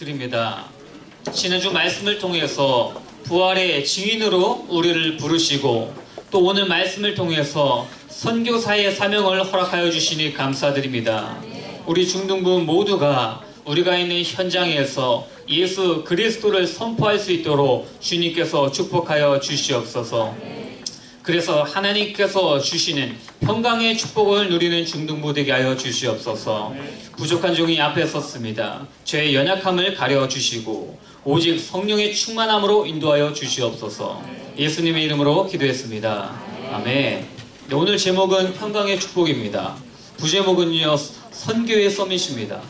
드립니다. 지난주 말씀을 통해서 부활의 증인으로 우리를 부르시고 또 오늘 말씀을 통해서 선교사의 사명을 허락하여 주시니 감사드립니다. 우리 중등부 모두가 우리가 있는 현장에서 예수 그리스도를 선포할 수 있도록 주님께서 축복하여 주시옵소서. 그래서 하나님께서 주시는 평강의 축복을 누리는 중등부 되게 하여 주시옵소서. 부족한 종이 앞에 섰습니다. 죄의 연약함을 가려 주시고 오직 성령의 충만함으로 인도하여 주시옵소서. 예수님의 이름으로 기도했습니다. 아멘. 네, 오늘 제목은 평강의 축복입니다. 부제목은요, 선교의 서밋입니다.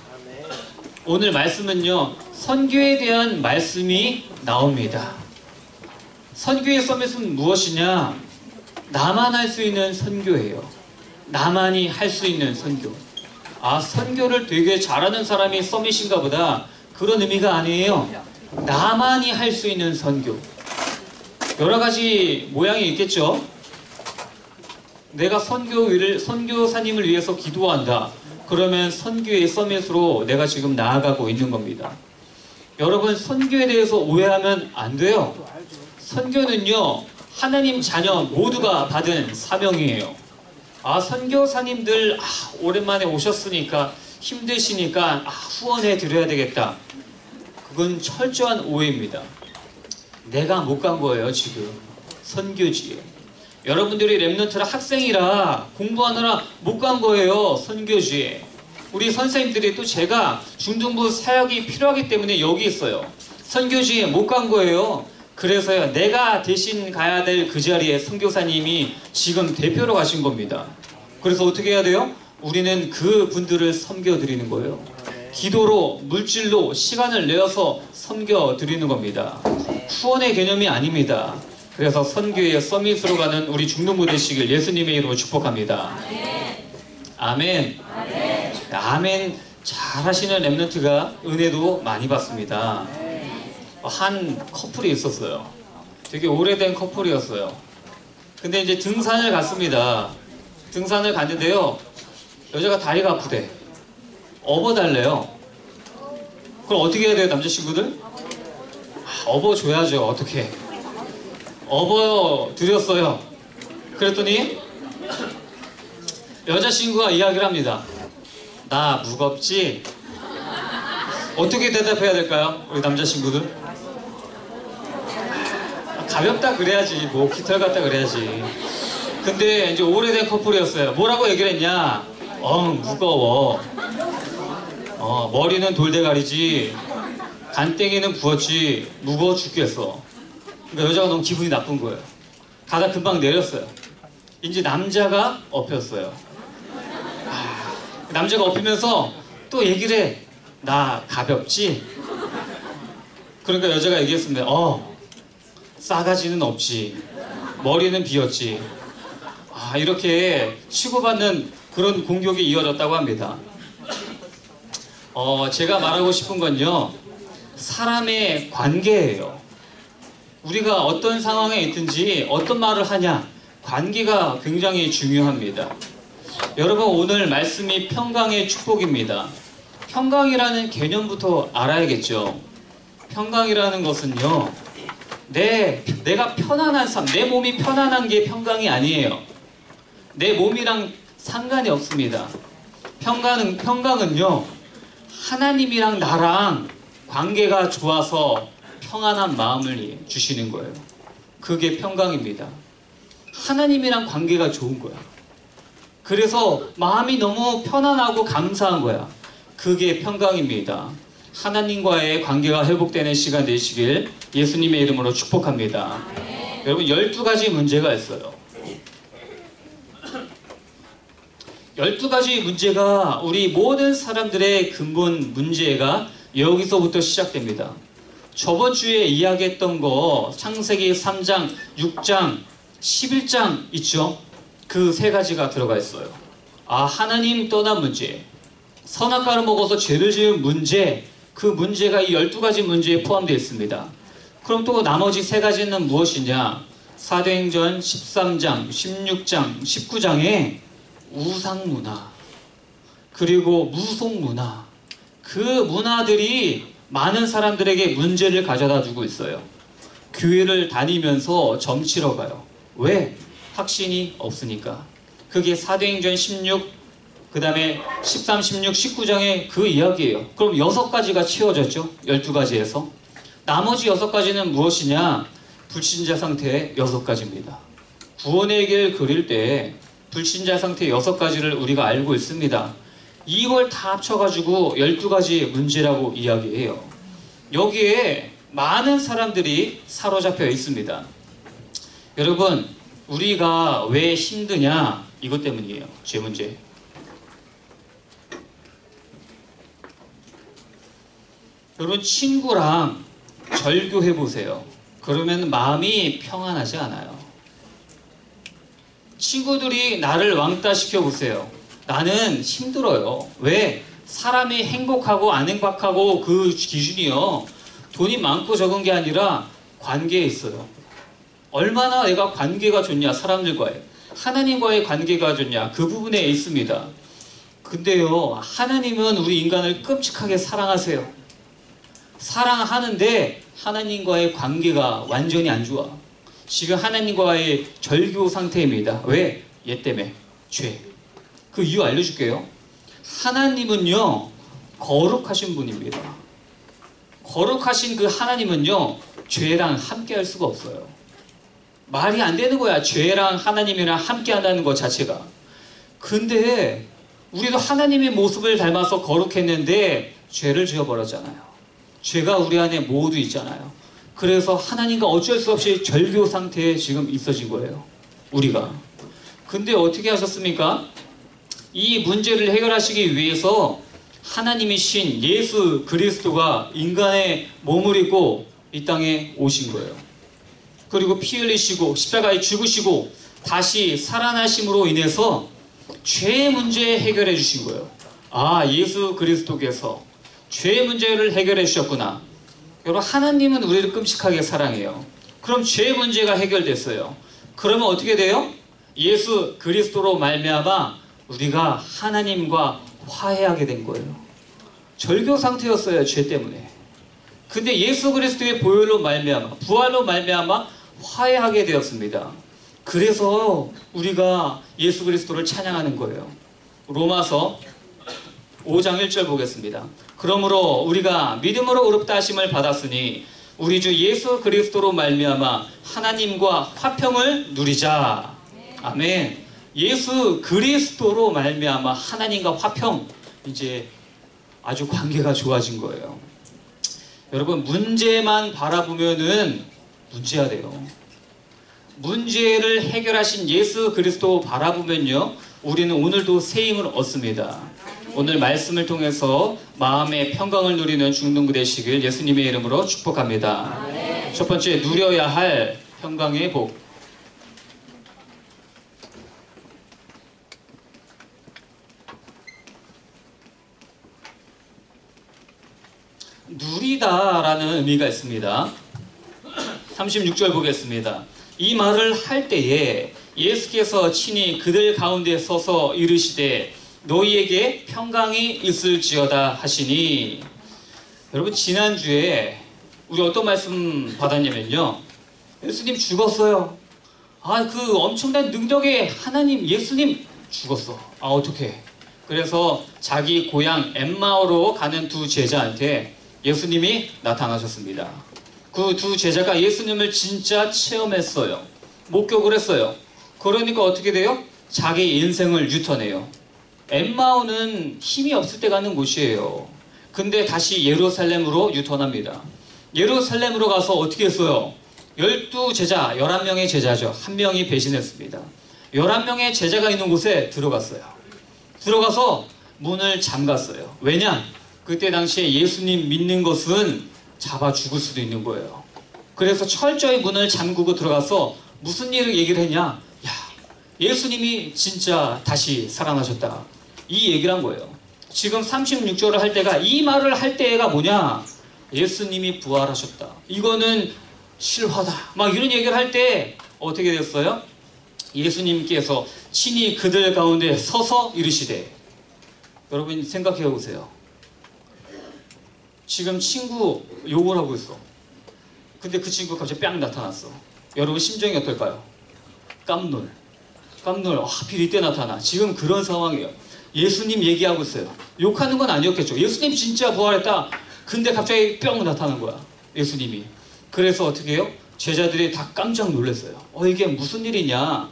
오늘 말씀은요, 선교에 대한 말씀이 나옵니다. 선교의 서밋은 무엇이냐? 나만 할 수 있는 선교예요. 나만이 할 수 있는 선교. 아, 선교를 되게 잘하는 사람이 서밋인가 보다. 그런 의미가 아니에요. 나만이 할 수 있는 선교. 여러 가지 모양이 있겠죠? 내가 선교사님을 위해서 기도한다. 그러면 선교의 서밋으로 내가 지금 나아가고 있는 겁니다. 여러분, 선교에 대해서 오해하면 안 돼요. 선교는요, 하나님 자녀 모두가 받은 사명이에요. 아, 선교사님들 오랜만에 오셨으니까 힘드시니까 후원해 드려야 되겠다. 그건 철저한 오해입니다. 내가 못 간 거예요, 지금. 선교지에. 여러분들이 랩런트라 학생이라 공부하느라 못 간 거예요, 선교지에. 우리 선생님들이 또 제가 중등부 사역이 필요하기 때문에 여기 있어요. 선교지에 못 간 거예요. 그래서요, 내가 대신 가야 될 그 자리에 선교사님이 지금 대표로 가신 겁니다. 그래서 어떻게 해야 돼요? 우리는 그 분들을 섬겨드리는 거예요. 기도로, 물질로 시간을 내어서 섬겨드리는 겁니다. 후원의 개념이 아닙니다. 그래서 선교의 서밋으로 가는 우리 중등부 되시길 예수님의 이름으로 축복합니다. 아멘. 아멘. 잘하시는 랩런트가 은혜도 많이 받습니다. 한 커플이 있었어요. 되게 오래된 커플이었어요. 근데 이제 등산을 갔습니다. 등산을 갔는데요, 여자가 다리가 아프대. 업어달래요. 그럼 어떻게 해야 돼요, 남자친구들? 업어줘야죠. 어떻게? 업어드렸어요. 그랬더니 여자친구가 이야기를 합니다. 나 무겁지? 어떻게 대답해야 될까요? 우리 남자친구들? 가볍다 그래야지, 뭐 깃털 같다 그래야지. 근데 이제 오래된 커플이었어요. 뭐라고 얘기를 했냐? 무거워. 머리는 돌대가리지, 간땡이는 부었지, 무거워 죽겠어. 그러니까 여자가 너무 기분이 나쁜 거예요. 가다 금방 내렸어요. 이제 남자가 업혔어요. 남자가 업히면서 또 얘기를 해. 나 가볍지? 그러니까 여자가 얘기했습니다. 싸가지는 없지. 머리는 비었지. 이렇게 치고받는 그런 공격이 이어졌다고 합니다. 제가 말하고 싶은 건요, 사람의 관계예요. 우리가 어떤 상황에 있든지 어떤 말을 하냐, 관계가 굉장히 중요합니다. 여러분, 오늘 말씀이 평강의 축복입니다. 평강이라는 개념부터 알아야겠죠. 평강이라는 것은요, 내가 편안한 삶, 내 몸이 편안한 게 평강이 아니에요. 내 몸이랑 상관이 없습니다. 평강은요, 하나님이랑 나랑 관계가 좋아서 평안한 마음을 주시는 거예요. 그게 평강입니다. 하나님이랑 관계가 좋은 거야. 그래서 마음이 너무 편안하고 감사한 거야. 그게 평강입니다. 하나님과의 관계가 회복되는 시간 되시길 예수님의 이름으로 축복합니다. 여러분, 12가지 문제가 있어요. 12가지 문제가 우리 모든 사람들의 근본 문제가 여기서부터 시작됩니다. 저번 주에 이야기했던 거 창세기 3장, 6장, 11장 있죠? 그 3가지가 들어가 있어요. 하나님 떠난 문제, 선악과를 먹어서 죄를 지은 문제, 그 문제가 이 12가지 문제에 포함되어 있습니다. 그럼 또 나머지 3가지는 무엇이냐? 사도행전 13장, 16장, 19장에 우상문화, 그리고 무속문화, 그 문화들이 많은 사람들에게 문제를 가져다 주고 있어요. 교회를 다니면서 점치러 가요. 왜? 확신이 없으니까. 그게 사도행전 16, 그 다음에 13, 16, 19장의 그 이야기예요. 그럼 6가지가 채워졌죠. 12가지에서. 나머지 6가지는 무엇이냐? 불신자 상태의 6가지입니다. 구원의 길 그릴 때 불신자 상태의 6가지를 우리가 알고 있습니다. 이걸 다 합쳐가지고 12가지 문제라고 이야기해요. 여기에 많은 사람들이 사로잡혀 있습니다. 여러분, 우리가 왜 힘드냐? 이것 때문이에요. 죄 문제. 여러분, 친구랑 절교해 보세요. 그러면 마음이 평안하지 않아요. 친구들이 나를 왕따시켜 보세요. 나는 힘들어요. 왜? 사람이 행복하고 안 행복하고 그 기준이요. 돈이 많고 적은 게 아니라 관계에 있어요. 얼마나 내가 관계가 좋냐, 사람들과의. 하나님과의 관계가 좋냐, 그 부분에 있습니다. 근데요, 하나님은 우리 인간을 끔찍하게 사랑하세요. 사랑하는데 하나님과의 관계가 완전히 안 좋아. 지금 하나님과의 절교 상태입니다. 왜? 얘 때문에. 죄. 그 이유 알려줄게요. 하나님은요, 거룩하신 분입니다. 거룩하신 그 하나님은요, 죄랑 함께 할 수가 없어요. 말이 안 되는 거야. 죄랑 하나님이랑 함께 한다는 것 자체가. 근데 우리도 하나님의 모습을 닮아서 거룩했는데 죄를 지어버렸잖아요. 죄가 우리 안에 모두 있잖아요. 그래서 하나님과 어쩔 수 없이 절교 상태에 지금 있어진 거예요. 우리가. 근데 어떻게 하셨습니까? 이 문제를 해결하시기 위해서 하나님이신 예수 그리스도가 인간의 몸을 입고 이 땅에 오신 거예요. 그리고 피 흘리시고 십자가에 죽으시고 다시 살아나심으로 인해서 죄의 문제 해결해 주신 거예요. 아, 예수 그리스도께서 죄의 문제를 해결해 주셨구나. 여러분, 하나님은 우리를 끔찍하게 사랑해요. 그럼 죄의 문제가 해결됐어요. 그러면 어떻게 돼요? 예수 그리스도로 말미암아 우리가 하나님과 화해하게 된 거예요. 절교 상태였어요, 죄 때문에. 근데 예수 그리스도의 보혈로 말미암아, 부활로 말미암아 화해하게 되었습니다. 그래서 우리가 예수 그리스도를 찬양하는 거예요. 로마서 5장 1절 보겠습니다. 그러므로 우리가 믿음으로 의롭다 하심을 받았으니 우리 주 예수 그리스도로 말미암아 하나님과 화평을 누리자. 아멘. 예수 그리스도로 말미암아 하나님과 화평, 이제 아주 관계가 좋아진 거예요. 여러분, 문제만 바라보면은 문제가 돼요. 문제를 해결하신 예수 그리스도 바라보면요, 우리는 오늘도 새 힘을 얻습니다. 오늘 말씀을 통해서 마음의 평강을 누리는 중동부 되시길 예수님의 이름으로 축복합니다. 첫 번째, 누려야 할 평강의 복. 누리다라는 의미가 있습니다. 36절 보겠습니다. 이 말을 할 때에 예수께서 친히 그들 가운데 서서 이르시되 너희에게 평강이 있을지어다 하시니. 여러분, 지난주에 우리 어떤 말씀 받았냐면요, 예수님 죽었어요. 아, 그 엄청난 능력의 하나님 예수님 죽었어. 아, 어떡해. 그래서 자기 고향 엠마오로 가는 두 제자한테 예수님이 나타나셨습니다. 그 두 제자가 예수님을 진짜 체험했어요. 목격을 했어요. 그러니까 어떻게 돼요? 자기 인생을 유턴해요. 엠마오는 힘이 없을 때 가는 곳이에요. 근데 다시 예루살렘으로 유턴합니다. 예루살렘으로 가서 어떻게 했어요? 12제자, 11명의 제자죠. 한 명이 배신했습니다. 11명의 제자가 있는 곳에 들어갔어요. 들어가서 문을 잠갔어요. 왜냐? 그때 당시에 예수님 믿는 것은 잡아 죽을 수도 있는 거예요. 그래서 철저히 문을 잠그고 들어가서 무슨 일을 얘기를 했냐? 야, 예수님이 진짜 다시 살아나셨다. 이 얘기를 한 거예요. 지금 36절을 할 때가, 이 말을 할 때가 뭐냐? 예수님이 부활하셨다. 이거는 실화다. 막 이런 얘기를 할 때 어떻게 됐어요? 예수님께서 친히 그들 가운데 서서 이르시되. 여러분 생각해 보세요. 지금 친구 욕을 하고 있어. 근데 그 친구가 갑자기 뺨 나타났어. 여러분 심정이 어떨까요? 깜놀. 하필 이때 나타나. 지금 그런 상황이에요. 예수님 얘기하고 있어요. 욕하는 건 아니었겠죠. 예수님 진짜 부활했다. 근데 갑자기 뿅 나타난 거야. 예수님이. 그래서 어떻게 해요? 제자들이 다 깜짝 놀랐어요. 이게 무슨 일이냐?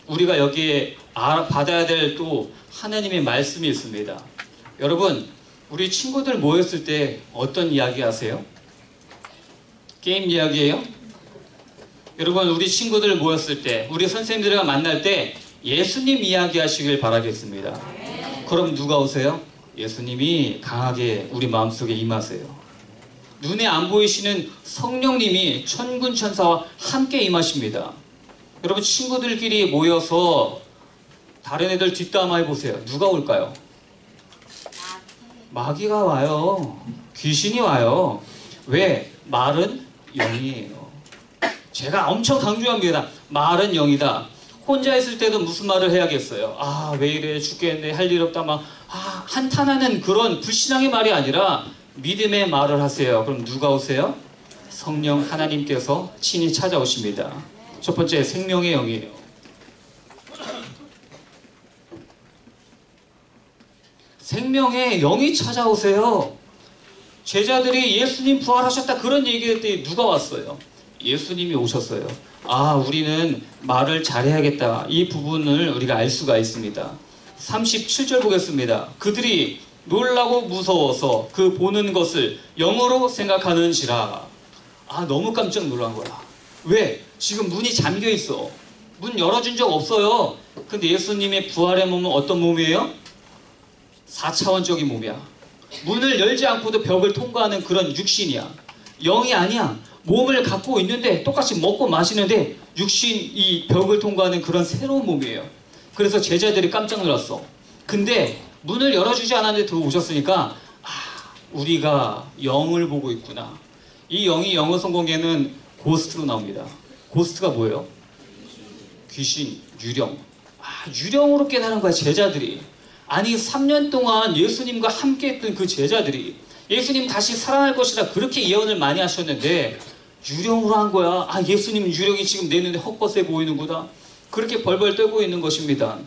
우리가 여기에 받아야 될 또 하나님의 말씀이 있습니다. 여러분, 우리 친구들 모였을 때 어떤 이야기 하세요? 게임 이야기예요? 여러분, 우리 친구들 모였을 때, 우리 선생님들과 만날 때 예수님 이야기 하시길 바라겠습니다. 그럼 누가 오세요? 예수님이 강하게 우리 마음속에 임하세요. 눈에 안 보이시는 성령님이 천군 천사와 함께 임하십니다. 여러분, 친구들끼리 모여서 다른 애들 뒷담화 해보세요. 누가 올까요? 마귀가 와요. 귀신이 와요. 왜? 말은 영이에요. 제가 엄청 강조합니다. 말은 영이다. 혼자 있을 때도 무슨 말을 해야겠어요? 왜 이래 죽겠네, 할 일 없다, 한탄하는 그런 불신앙의 말이 아니라 믿음의 말을 하세요. 그럼 누가 오세요? 성령 하나님께서 친히 찾아오십니다. 첫 번째, 생명의 영이에요. 생명의 영이 찾아오세요. 제자들이 예수님 부활하셨다 그런 얘기할 때 누가 왔어요? 예수님이 오셨어요. 우리는 말을 잘해야겠다. 이 부분을 우리가 알 수가 있습니다. 37절 보겠습니다. 그들이 놀라고 무서워서 그 보는 것을 영으로 생각하는지라. 너무 깜짝 놀란 거야. 왜? 지금 문이 잠겨 있어. 문 열어준 적 없어요. 근데 예수님의 부활의 몸은 어떤 몸이에요? 4차원적인 몸이야. 문을 열지 않고도 벽을 통과하는 그런 육신이야. 영이 아니야. 몸을 갖고 있는데 똑같이 먹고 마시는데 육신, 이 벽을 통과하는 그런 새로운 몸이에요. 그래서 제자들이 깜짝 놀랐어. 근데 문을 열어주지 않았는데 들어오셨으니까 우리가 영을 보고 있구나. 이 영이 영어 성경에는 고스트로 나옵니다. 고스트가 뭐예요? 귀신, 유령. 유령으로 깨달은 거야, 제자들이. 3년 동안 예수님과 함께 했던 그 제자들이 예수님 다시 살아날 것이라 그렇게 예언을 많이 하셨는데 유령으로 한 거야. 예수님 유령이 지금 내 눈에 헛것에 보이는구나. 그렇게 벌벌 떨고 있는 것입니다.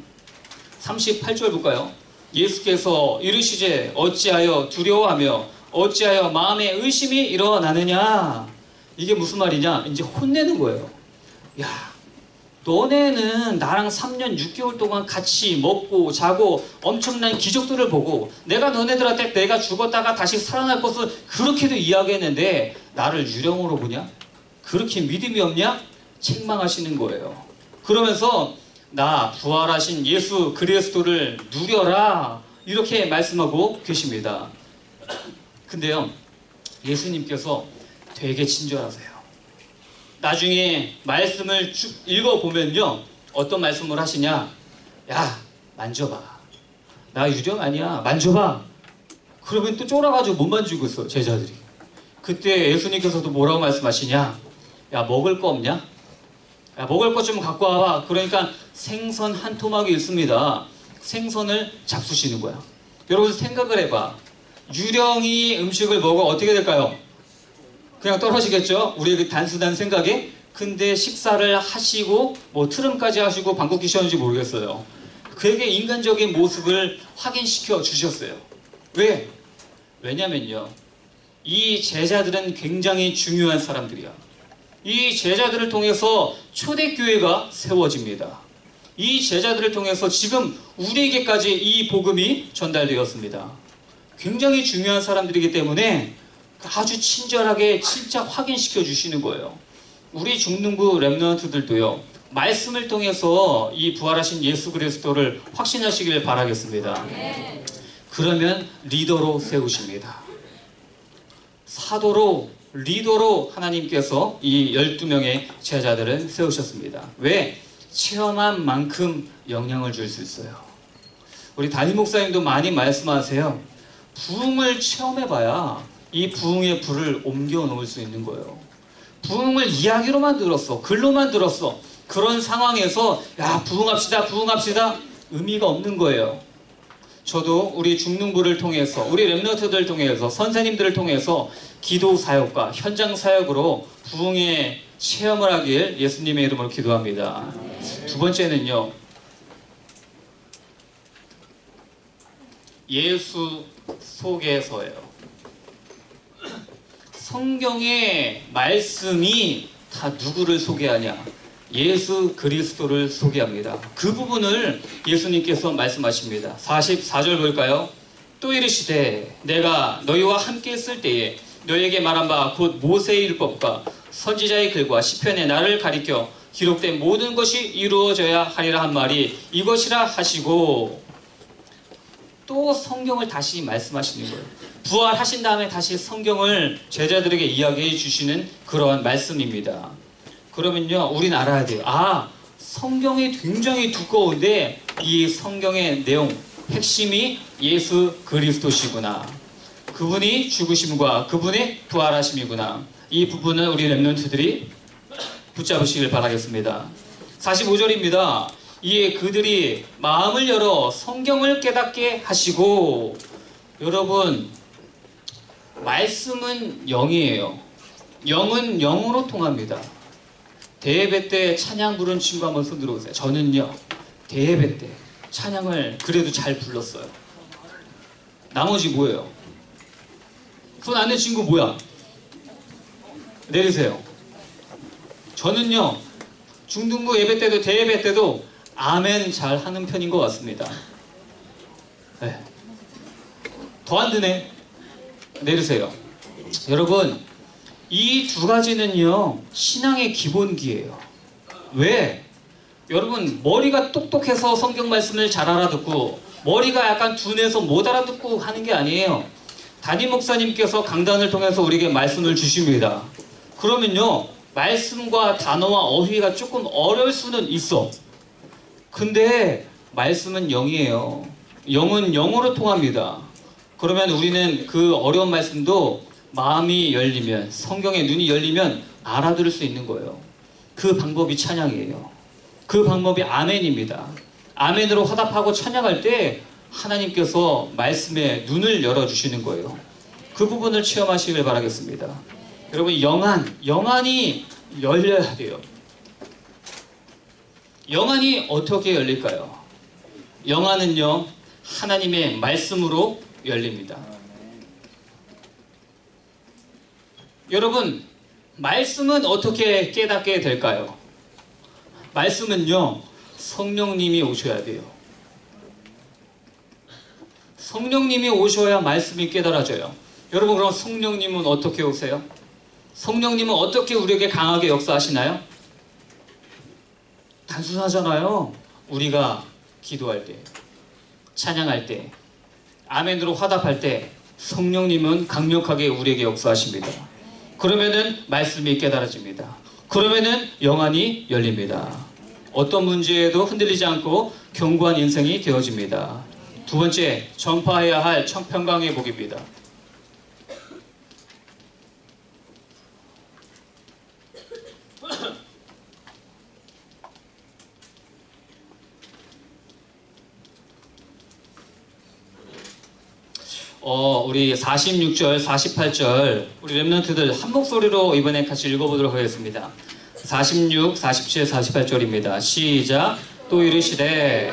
38절 볼까요? 예수께서 이르시되 어찌하여 두려워하며 어찌하여 마음에 의심이 일어나느냐. 이게 무슨 말이냐? 이제 혼내는 거예요. 너네는 나랑 3년 6개월 동안 같이 먹고 자고 엄청난 기적들을 보고 내가 너네들한테 내가 죽었다가 다시 살아날 것을 그렇게도 이야기했는데 나를 유령으로 보냐? 그렇게 믿음이 없냐? 책망하시는 거예요. 그러면서 나 부활하신 예수 그리스도를 누려라 이렇게 말씀하고 계십니다. 근데요, 예수님께서 되게 친절하세요. 나중에 말씀을 쭉 읽어보면요, 어떤 말씀을 하시냐? 만져봐. 나 유령 아니야. 만져봐. 그러면 또 쫄아가지고 못 만지고 있어, 제자들이. 그때 예수님께서도 뭐라고 말씀하시냐? 먹을 거 없냐? 먹을 거 좀 갖고 와봐. 그러니까 생선 한 토막이 있습니다. 생선을 잡수시는 거야. 여러분 생각을 해봐. 유령이 음식을 먹어 어떻게 될까요? 그냥 떨어지겠죠? 우리의 그 단순한 생각에. 근데 식사를 하시고 트름까지 하시고 방귀 끼셨는지 모르겠어요. 그에게 인간적인 모습을 확인시켜 주셨어요. 왜? 왜냐면요, 이 제자들은 굉장히 중요한 사람들이야. 이 제자들을 통해서 초대교회가 세워집니다. 이 제자들을 통해서 지금 우리에게까지 이 복음이 전달되었습니다. 굉장히 중요한 사람들이기 때문에 아주 친절하게 진짜 확인시켜 주시는 거예요. 우리 중등부 렘넌트들도요, 말씀을 통해서 이 부활하신 예수 그리스도를 확신하시길 바라겠습니다. 그러면 리더로 세우십니다. 사도로, 리더로 하나님께서 이 12명의 제자들을 세우셨습니다. 왜? 체험한 만큼 영향을 줄 수 있어요. 우리 담임 목사님도 많이 말씀하세요. 부흥을 체험해봐야 이 부흥의 불을 옮겨 놓을 수 있는 거예요. 부흥을 이야기로만 들었어. 글로만 들었어. 그런 상황에서 부흥합시다, 부흥합시다. 의미가 없는 거예요. 저도 우리 중등부를 통해서 우리 렘넌트들을 통해서 선생님들을 통해서 기도 사역과 현장 사역으로 부흥의 체험을 하길 예수님의 이름으로 기도합니다. 두 번째는요. 예수 속에서예요. 성경의 말씀이 다 누구를 소개하냐? 예수 그리스도를 소개합니다. 그 부분을 예수님께서 말씀하십니다. 44절 볼까요? 또 이르시되 내가 너희와 함께 있을 때에 너희에게 말한 바 곧 모세의 율법과 선지자의 글과 시편에 나를 가리켜 기록된 모든 것이 이루어져야 하리라 한 말이 이것이라 하시고, 또 성경을 다시 말씀하시는 거예요. 부활하신 다음에 다시 성경을 제자들에게 이야기해 주시는 그러한 말씀입니다. 그러면요, 우린 알아야 돼요. 아, 성경이 굉장히 두꺼운데 이 성경의 내용, 핵심이 예수 그리스도시구나. 그분이 죽으심과 그분의 부활하심이구나. 이 부분은 우리 렘넌트들이 붙잡으시길 바라겠습니다. 45절입니다. 이에 그들이 마음을 열어 성경을 깨닫게 하시고, 여러분, 말씀은 영이에요. 영은 영으로 통합니다. 대예배 때 찬양 부른 친구 한번 손 들어보세요. 저는요, 대예배 때 찬양을 그래도 잘 불렀어요. 나머지 뭐예요? 손 안 낸 친구 뭐야? 내리세요. 저는요, 중등부 예배 때도 대예배 때도 아멘 잘 하는 편인 것 같습니다. 네. 더 안 드네. 내리세요. 여러분, 이 두 가지는요, 신앙의 기본기예요. 왜? 여러분, 머리가 똑똑해서 성경 말씀을 잘 알아듣고 머리가 약간 둔해서 못 알아듣고 하는 게 아니에요. 담임 목사님께서 강단을 통해서 우리에게 말씀을 주십니다. 그러면요, 말씀과 단어와 어휘가 조금 어려울 수는 있어. 근데 말씀은 영이에요. 영은 영으로 통합니다. 그러면 우리는 그 어려운 말씀도 마음이 열리면, 성경의 눈이 열리면 알아들을 수 있는 거예요. 그 방법이 찬양이에요. 그 방법이 아멘입니다. 아멘으로 화답하고 찬양할 때 하나님께서 말씀에 눈을 열어주시는 거예요. 그 부분을 체험하시길 바라겠습니다. 여러분, 영안이 열려야 돼요. 영안이 어떻게 열릴까요? 영안은요, 하나님의 말씀으로 열립니다. 여러분, 말씀은 어떻게 깨닫게 될까요? 말씀은요, 성령님이 오셔야 돼요. 성령님이 오셔야 말씀이 깨달아져요. 여러분, 그럼 성령님은 어떻게 오세요? 성령님은 어떻게 우리에게 강하게 역사하시나요? 단순하잖아요. 우리가 기도할 때, 찬양할 때, 아멘으로 화답할 때 성령님은 강력하게 우리에게 역사하십니다. 그러면은 말씀이 깨달아집니다. 그러면은 영안이 열립니다. 어떤 문제에도 흔들리지 않고 견고한 인생이 되어집니다. 두 번째, 전파해야 할 청평강의 복입니다. 우리 46절, 48절 우리 렘넌트들 한 목소리로 이번에 같이 읽어보도록 하겠습니다. 46, 47, 48절입니다. 시작. 또 이르시되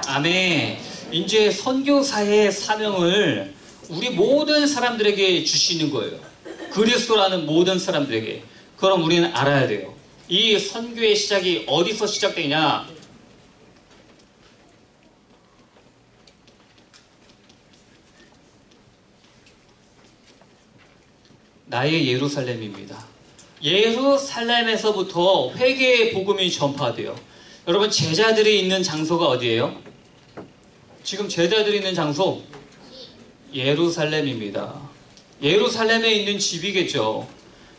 아멘. 이제 선교사의 사명을 우리 모든 사람들에게 주시는 거예요. 그리스도라는 모든 사람들에게. 그럼 우리는 알아야 돼요. 이 선교의 시작이 어디서 시작되냐? 나의 예루살렘입니다. 예루살렘에서부터 회개의 복음이 전파돼요. 여러분, 제자들이 있는 장소가 어디예요? 지금 제자들이 있는 장소 예루살렘입니다. 예루살렘에 있는 집이겠죠.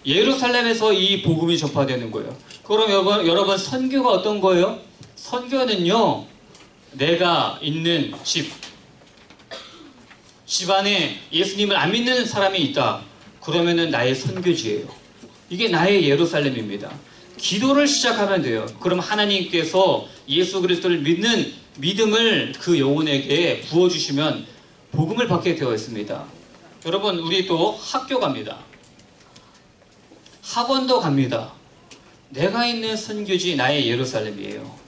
예루살렘에서 이 복음이 전파되는 거예요. 그럼 여러분, 선교가 어떤 거예요? 선교는요, 내가 있는 집 안에 예수님을 안 믿는 사람이 있다. 그러면은 나의 선교지예요. 이게 나의 예루살렘입니다. 기도를 시작하면 돼요. 그럼 하나님께서 예수 그리스도를 믿는 믿음을 그 영혼에게 부어주시면 복음을 받게 되어 있습니다. 여러분, 우리 또 학교 갑니다. 학원도 갑니다. 내가 있는 선교지 나의 예루살렘이에요.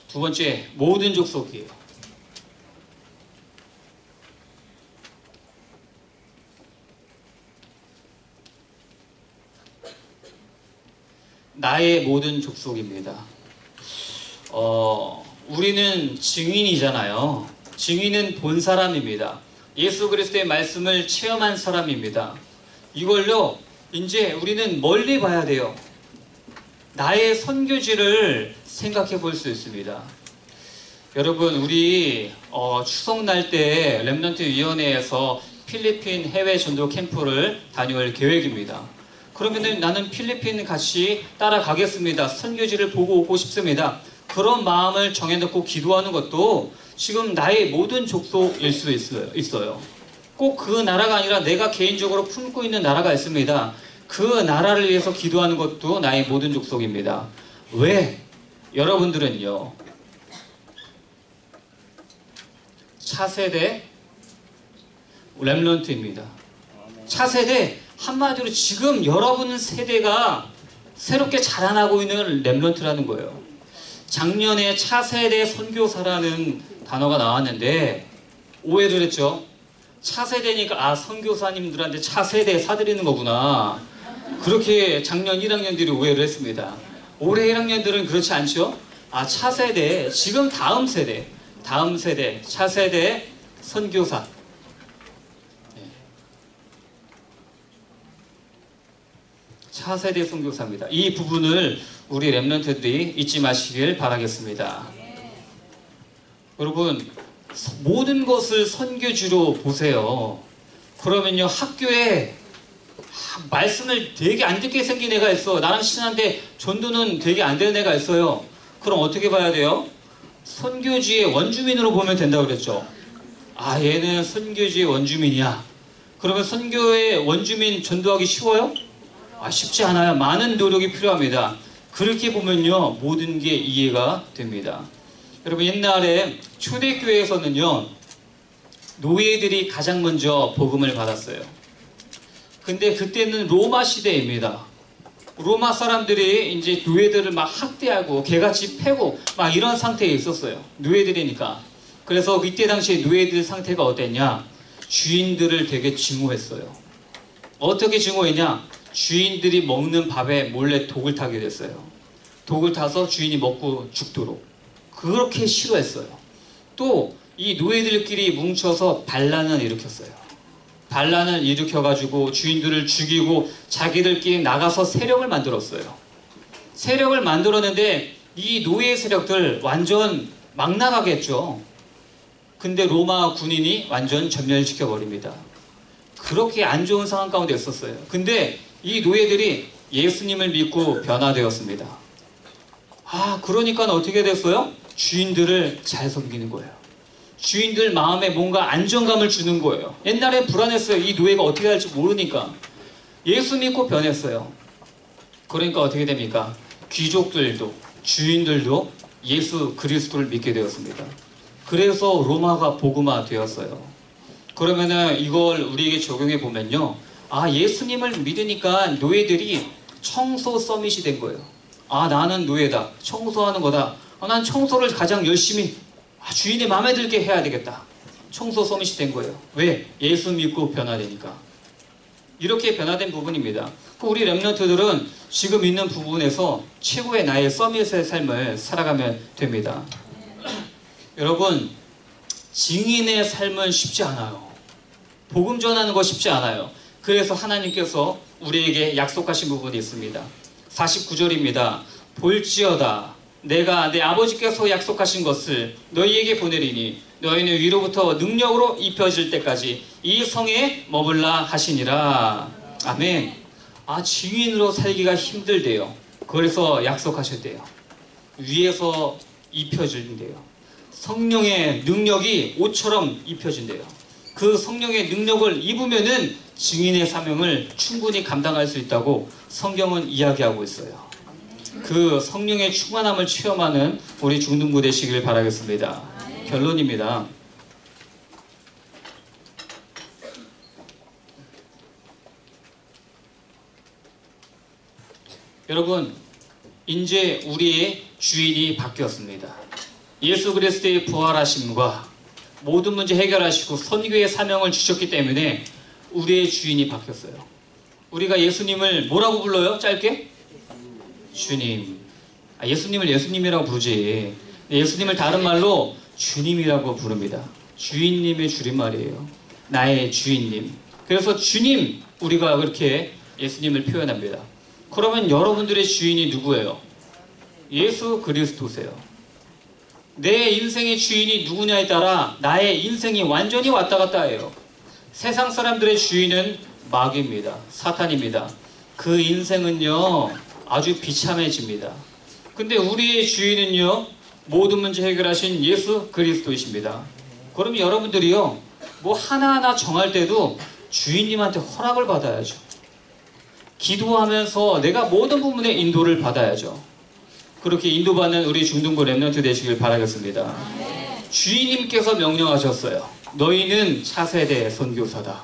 두 번째, 모든 족속이에요. 나의 모든 족속입니다. 우리는 증인이잖아요. 증인은 본 사람입니다. 예수 그리스도의 말씀을 체험한 사람입니다. 이걸로 이제 우리는 멀리 봐야 돼요. 나의 선교지를 생각해 볼 수 있습니다. 여러분, 우리 추석날 때 렘넌트 위원회에서 필리핀 해외 전도 캠프를 다녀올 계획입니다. 그러면은 나는 필리핀 같이 따라가겠습니다. 선교지를 보고 오고 싶습니다. 그런 마음을 정해놓고 기도하는 것도 지금 나의 모든 족속일 수 있어요. 꼭 그 나라가 아니라 내가 개인적으로 품고 있는 나라가 있습니다. 그 나라를 위해서 기도하는 것도 나의 모든 족속입니다. 왜? 여러분들은요, 차세대 렘넌트입니다. 차세대, 한마디로 지금 여러분 세대가 새롭게 자라나고 있는 렘넌트라는 거예요. 작년에 차세대 선교사라는 단어가 나왔는데 오해를 했죠. 차세대니까 선교사님들한테 차세대 사드리는 거구나. 그렇게 작년 1학년들이 오해를 했습니다. 올해 1학년들은 그렇지 않죠. 차세대, 지금 다음 세대, 차세대 선교사. 차세대 선교사입니다. 이 부분을 우리 렘넌트들이 잊지 마시길 바라겠습니다. 여러분, 모든 것을 선교지로 보세요. 그러면요, 학교에 말씀을 되게 안 듣게 생긴 애가 있어. 나랑 친한데 전도는 되게 안 되는 애가 있어요. 그럼 어떻게 봐야 돼요? 선교지의 원주민으로 보면 된다고 그랬죠. 얘는 선교지의 원주민이야. 그러면 선교의 원주민 전도하기 쉬워요? 쉽지 않아요. 많은 노력이 필요합니다. 그렇게 보면요, 모든 게 이해가 됩니다. 여러분, 옛날에 초대교회에서는요, 노예들이 가장 먼저 복음을 받았어요. 근데 그때는 로마 시대입니다. 로마 사람들이 이제 노예들을 막 학대하고 개같이 패고 막 이런 상태에 있었어요. 노예들이니까. 그래서 이때 당시에 노예들 상태가 어땠냐? 주인들을 되게 증오했어요. 어떻게 증오했냐? 주인들이 먹는 밥에 몰래 독을 타게 됐어요. 독을 타서 주인이 먹고 죽도록. 그렇게 싫어했어요. 또 이 노예들끼리 뭉쳐서 반란을 일으켰어요. 반란을 일으켜가지고 주인들을 죽이고 자기들끼리 나가서 세력을 만들었어요. 세력을 만들었는데 이 노예 세력들 완전 막 나가겠죠. 근데 로마 군인이 완전 전멸시켜버립니다. 그렇게 안 좋은 상황 가운데 있었어요. 근데 이 노예들이 예수님을 믿고 변화되었습니다. 그러니까 어떻게 됐어요? 주인들을 잘 섬기는 거예요. 주인들 마음에 뭔가 안정감을 주는 거예요. 옛날에 불안했어요. 이 노예가 어떻게 할지 모르니까. 예수 믿고 변했어요. 그러니까 어떻게 됩니까? 귀족들도, 주인들도 예수 그리스도를 믿게 되었습니다. 그래서 로마가 복음화 되었어요. 그러면은 이걸 우리에게 적용해 보면요, 예수님을 믿으니까 노예들이 청소 서밋이 된 거예요. 나는 노예다. 청소하는 거다. 난 청소를 가장 열심히 주인의 마음에 들게 해야 되겠다. 청소 서밋이 된 거예요. 왜? 예수 믿고 변화되니까. 이렇게 변화된 부분입니다. 우리 렘넌트들은 지금 있는 부분에서 최고의 나의 서밋의 삶을 살아가면 됩니다. 여러분, 증인의 삶은 쉽지 않아요. 복음 전하는 거 쉽지 않아요. 그래서 하나님께서 우리에게 약속하신 부분이 있습니다. 49절입니다. 볼지어다 내가 내 아버지께서 약속하신 것을 너희에게 보내리니 너희는 위로부터 능력으로 입혀질 때까지 이 성에 머물라 하시니라. 아멘. 증인으로 살기가 힘들대요. 그래서 약속하셨대요. 위에서 입혀진대요. 성령의 능력이 옷처럼 입혀진대요. 그 성령의 능력을 입으면은 증인의 사명을 충분히 감당할 수 있다고 성경은 이야기하고 있어요. 그 성령의 충만함을 체험하는 우리 중등부 되시길 바라겠습니다. 결론입니다. 여러분, 이제 우리의 주인이 바뀌었습니다. 예수 그리스도의 부활하심과 모든 문제 해결하시고 선교의 사명을 주셨기 때문에 우리의 주인이 바뀌었어요. 우리가 예수님을 뭐라고 불러요? 짧게? 주님. 예수님을 예수님이라고 부르지. 예수님을 다른 말로 주님이라고 부릅니다. 주인님의 줄임말이에요. 나의 주인님. 그래서 주님, 우리가 그렇게 예수님을 표현합니다. 그러면 여러분들의 주인이 누구예요? 예수 그리스도세요. 내 인생의 주인이 누구냐에 따라 나의 인생이 완전히 왔다 갔다 해요. 세상 사람들의 주인은 마귀입니다. 사탄입니다. 그 인생은요 아주 비참해집니다. 근데 우리의 주인은요 모든 문제 해결하신 예수 그리스도이십니다. 그럼 여러분들이요 뭐 하나하나 정할 때도 주인님한테 허락을 받아야죠. 기도하면서 내가 모든 부분에 인도를 받아야죠. 그렇게 인도받는 우리 중등부 렘넌트 되시길 바라겠습니다. 주인님께서 명령하셨어요. 너희는 차세대 선교사다.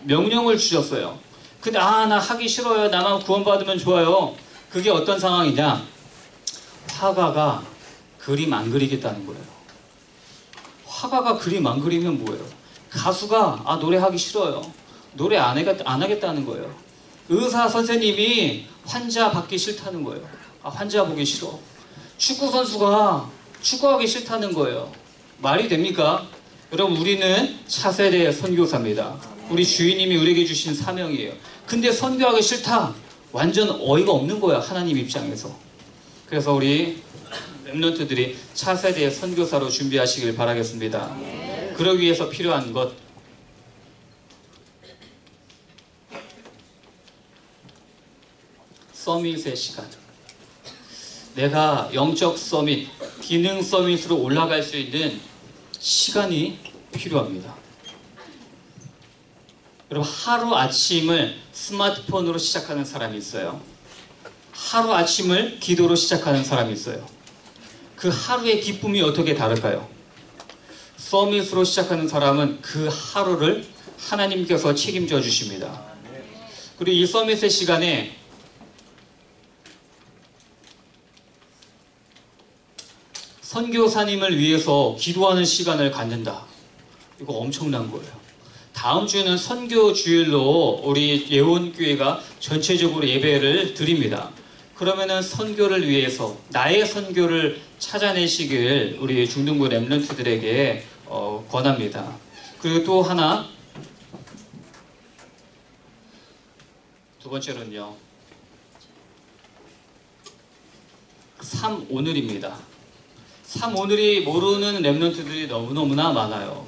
명령을 주셨어요. 근데 나 하기 싫어요. 나만 구원받으면 좋아요. 그게 어떤 상황이냐? 화가가 그림 안 그리겠다는 거예요. 화가가 그림 안 그리면 뭐예요? 가수가 노래하기 싫어요. 노래 안 하겠다는 거예요. 의사 선생님이 환자 받기 싫다는 거예요. 환자 보기 싫어. 축구 선수가 축구하기 싫다는 거예요. 말이 됩니까? 여러분, 우리는 차세대 선교사입니다. 우리 주인님이 우리에게 주신 사명이에요. 근데 선교하기 싫다. 완전 어이가 없는 거야, 하나님 입장에서. 그래서 우리 렘넌트들이 차세대 선교사로 준비하시길 바라겠습니다. 그러기 위해서 필요한 것, 서밋의 시간. 내가 영적 서밋, 기능 서밋으로 올라갈 수 있는 시간이 필요합니다. 여러분, 하루 아침을 스마트폰으로 시작하는 사람이 있어요. 하루 아침을 기도로 시작하는 사람이 있어요. 그 하루의 기쁨이 어떻게 다를까요? 서밋으로 시작하는 사람은 그 하루를 하나님께서 책임져 주십니다. 그리고 이 서밋의 시간에 선교사님을 위해서 기도하는 시간을 갖는다. 이거 엄청난 거예요. 다음 주는 선교 주일로 우리 예원교회가 전체적으로 예배를 드립니다. 그러면은 선교를 위해서 나의 선교를 찾아내시길 우리 중등부 렘넌트들에게 권합니다. 그리고 또 하나, 두 번째로는요, 3오늘입니다. 3오늘이 모르는 렘넌트들이 너무너무나 많아요.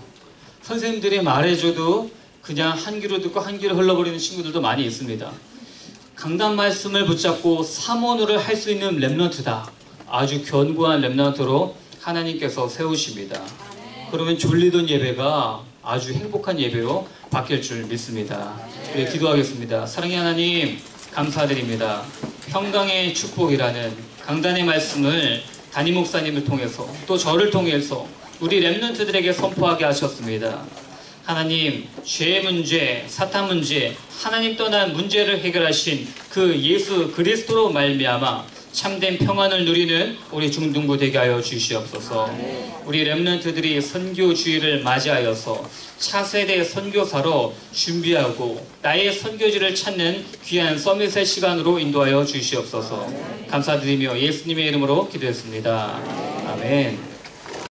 선생님들이 말해줘도 그냥 한 귀로 듣고 한 귀로 흘러버리는 친구들도 많이 있습니다. 강단 말씀을 붙잡고 3오늘을 할 수 있는 렘넌트다. 아주 견고한 렘넌트로 하나님께서 세우십니다. 그러면 졸리던 예배가 아주 행복한 예배로 바뀔 줄 믿습니다. 우리 기도하겠습니다. 사랑의 하나님, 감사드립니다. 평강의 축복이라는 강단의 말씀을 담임 목사님을 통해서 또 저를 통해서 우리 렘넌트들에게 선포하게 하셨습니다. 하나님, 죄의 문제, 사탄 문제, 하나님 떠난 문제를 해결하신 그 예수 그리스도로 말미암아 참된 평안을 누리는 우리 중등부 되게 하여 주시옵소서. 우리 렘넌트들이 선교주의를 맞이하여서 차세대 선교사로 준비하고 나의 선교지를 찾는 귀한 서밋의 시간으로 인도하여 주시옵소서. 감사드리며 예수님의 이름으로 기도했습니다. 아멘.